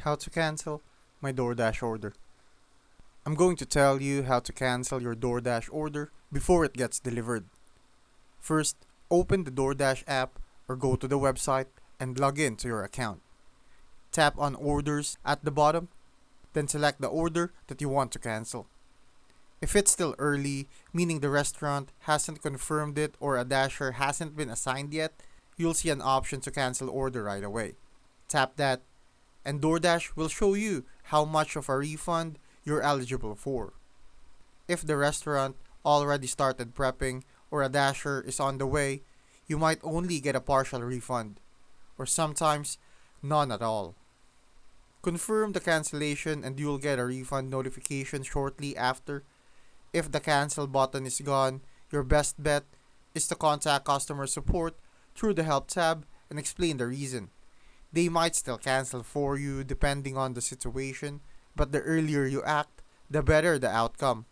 How to cancel my Doordash order. I'm going to tell you how to cancel your Doordash order before it gets delivered. First, open the Doordash app or go to the website and log in to your account. Tap on Orders at the bottom, then select the order that you want to cancel. If it's still early, meaning the restaurant hasn't confirmed it or a dasher hasn't been assigned yet, you'll see an option to cancel order right away. Tap that, and Doordash will show you how much of a refund you're eligible for. If the restaurant already started prepping or a dasher is on the way, you might only get a partial refund, or sometimes none at all. Confirm the cancellation and you'll get a refund notification shortly after. If the cancel button is gone, your best bet is to contact customer support through the help tab and explain the reason. They might still cancel for you depending on the situation, but the earlier you act, the better the outcome.